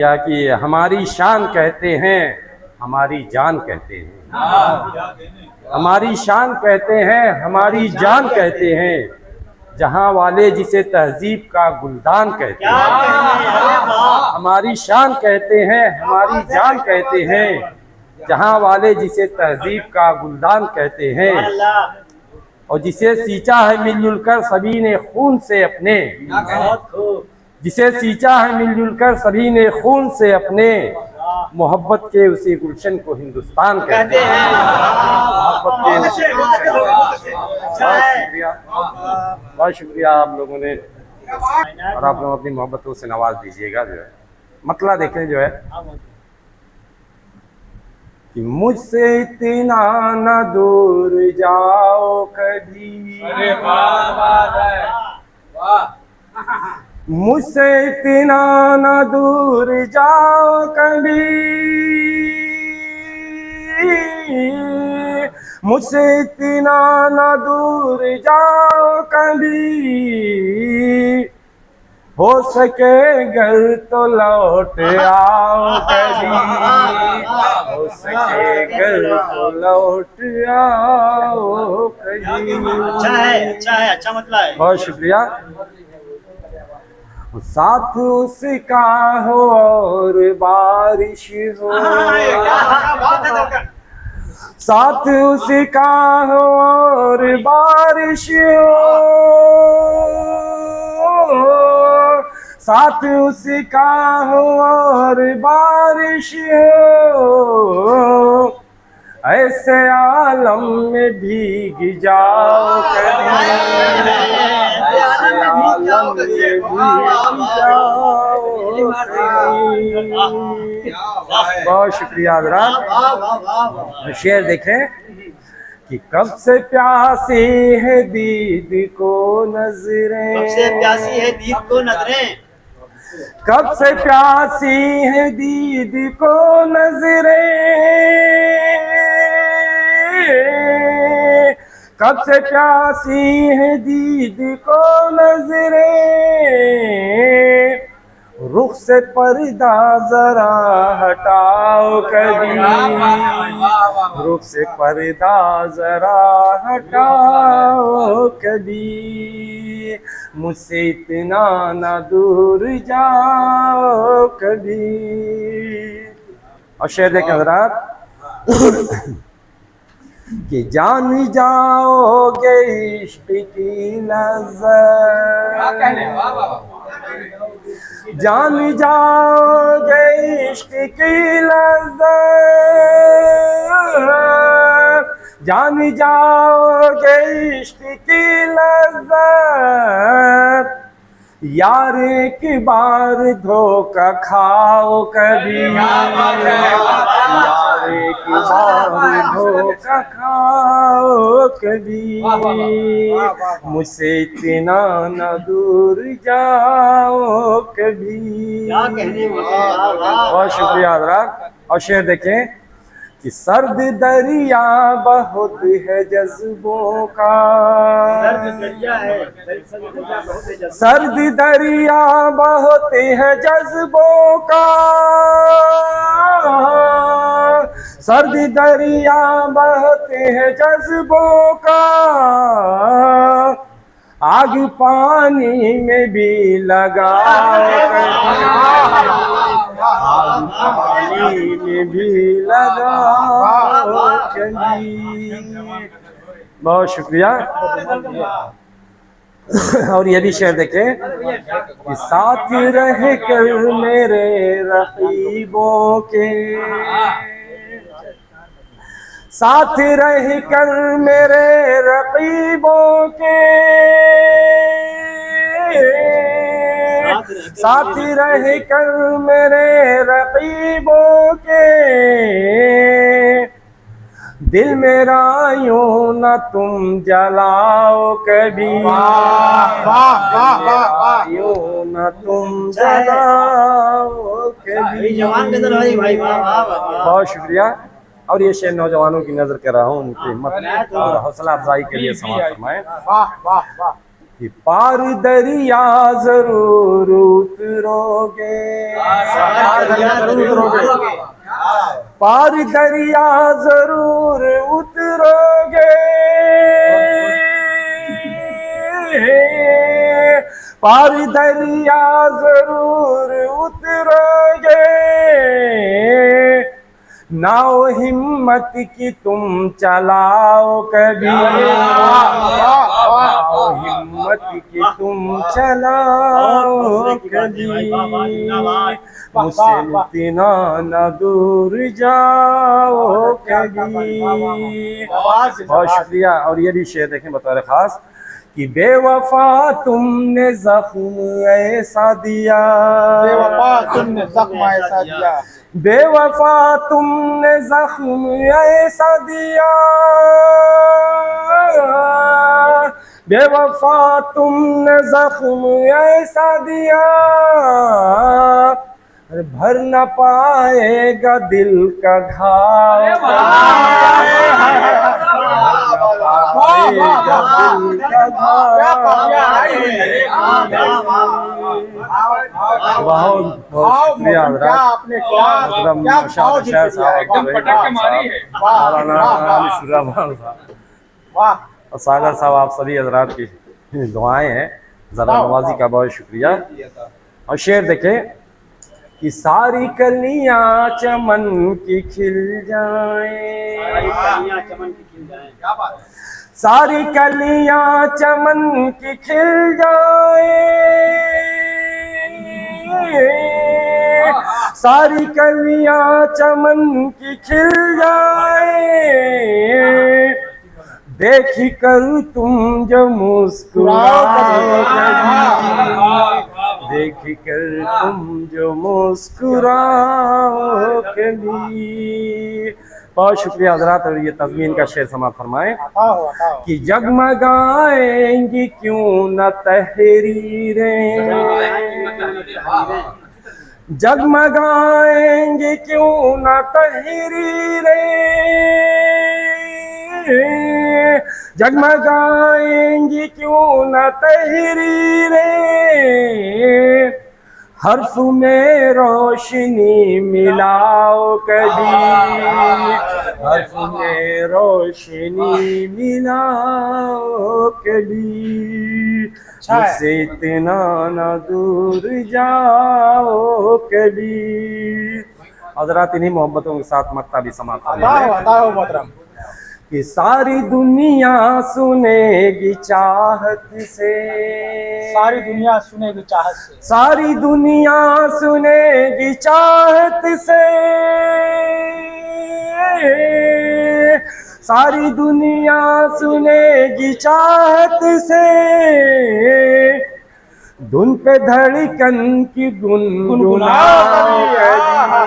क्या कि हमारी शान कहते हैं, हमारी जान कहते हैं, हमारी शान कहते हैं, हमारी जान कहते हैं, जहां वाले जिसे तहजीब का गुलदान कहते हैं। हमारी शान कहते हैं, हमारी जान कहते हैं, जहां वाले जिसे तहजीब का गुलदान कहते हैं, और जिसे सींचा है मिलजुल कर सभी ने खून से अपने, जिसे सींचा है मिलजुल कर सभी ने खून से अपने, मोहब्बत के उसी गुलशन को हिंदुस्तान कहते हैं। मोहब्बत के बहुत शुक्रिया आप लोगों ने, और आप लोग अपनी मोहब्बतों से नवाज दीजिएगा। जो है मतला देखें जो है कि मुझसे इतना न दूर जाओ कभी, मुझसे इतना न दूर जाओ कभी, मुझसे इतना न दूर जाओ कभी, हो सके घर तो लौट आओ कभी, हो सके घर तो लौट आओ कभी। अच्छा है, अच्छा मतलब है। बहुत शुक्रिया। साथ उसका हो और बारिश हो, साथ उसका हो और बारिश हो, साथ उसका हो और बारिश हो, ऐसे आलम में भीग जाओ कभी, ऐसे आलम में भीग जाओ कभी। बहुत शुक्रिया हज़रात। शेर देखें कि कब से प्यासी है दीद को नजरें, कब से प्यासी है दीद को नजरें, कब से प्यासी है दीद को नजरें, कब से प्यासी है दीद को नजरें, रुख से पर्दा जरा हटाओ कभी, रुख से पर्दा जरा हटाओ कभी, मुझसे इतना ना दूर जाओ कभी। और शेर देखें हज़रात कि जान जाओगे इश्क की लज़्ज़त, जान जाओगे इश्क की लज़्ज़त, जान जाओगे इश्क की लज़्ज़त, यार एक बार धोखा खाओ कभी, यार एक बार धोखा खाओ कभी, मुझसे इतना न दूर जाओ कभी। बहुत शुक्रिया हज़रात। और शेर देखें कि सर्द दरिया बहुत है जज्बों का, सर्द दरिया है, सर्द दरिया बहुत है जज्बों का, सर्द दरिया बहुत है जज्बों का, आग पानी में भी लगाओ कभी, आग पानी में भी लगाओ कभी। बहुत शुक्रिया। और ये भी शेर देखें कि साथ रह कर मेरे रकीबों के, साथ रह कर मेरे रकीबों के, साथ रह कर मेरे रकीबों के, दिल मेरा यूं न तुम जलाओ कभी, यूं न तुम जलाओ कभी। बहुत शुक्रिया। और ये शेर नौजवानों की नजर कर रहा हूँ, उनकी हिम्मत और हौसला अफजाई के लिए समाप्त फरमाएं। कि पार दरिया जरूर उतरोगे, पार दरिया जरूर उतरोगे, पार दरिया जरूर उतरोगे, नाव हिम्मत की तुम चलाओ कभी, नाव हिम्मत की तुम चलाओ कभी, मुझसे इतना न दूर जाओ कभी। बहुत शुक्रिया। और ये भी शेर देखें बतौर खास कि बेवफा तुमने जख्म ऐसा दिया, बेवफा तुमने जख्म ऐसा दिया, बेवफा तुमने जख्म ऐसा दिया, बेवफा तुमने जख्म ऐसा दिया, भर न पाएगा दिल का घाव, बहुत बहुत शुक्रिया वाह। और सागर साहब आप सभी हजरात की दुआएं हैं, ज़रा नवाजी का बहुत शुक्रिया। और शेर देखें कि सारी कलियां चमन की खिल जाएं, सारी कलियां चमन की खिल जाएं, सारी कलियां चमन की खिल जाएं, देख कर तुम जो मुस्कुराओगे, देख कर तुम जो मुस्कुराओगे। बहुत शुक्रिया हजरात। और ये तज़मीन का शेर समाप्त फरमाएं कि जगमगाएंगी क्यों न तहरीरें, जगमगाएंगी क्यों न तहरीरें, जगमगाएंगी क्यों न तहरीरें, हर्फ में रोशनी मिलाओ कभी, हर्फ में रोशनी मिलाओ कभी, मुझसे इतना न दूर जाओ कभी। हज़रात इन्हीं मोहब्बतों के साथ मक्ता भी समाप्त होगा कि सारी दुनिया सुनेगी चाहत से, सारी दुनिया सुनेगी चाहत से, सारी दुनिया सुनेगी चाहत से, सारी दुनिया सुनेगी चाहत से, धुन पे धड़कन की गुनगुनाओ कभी,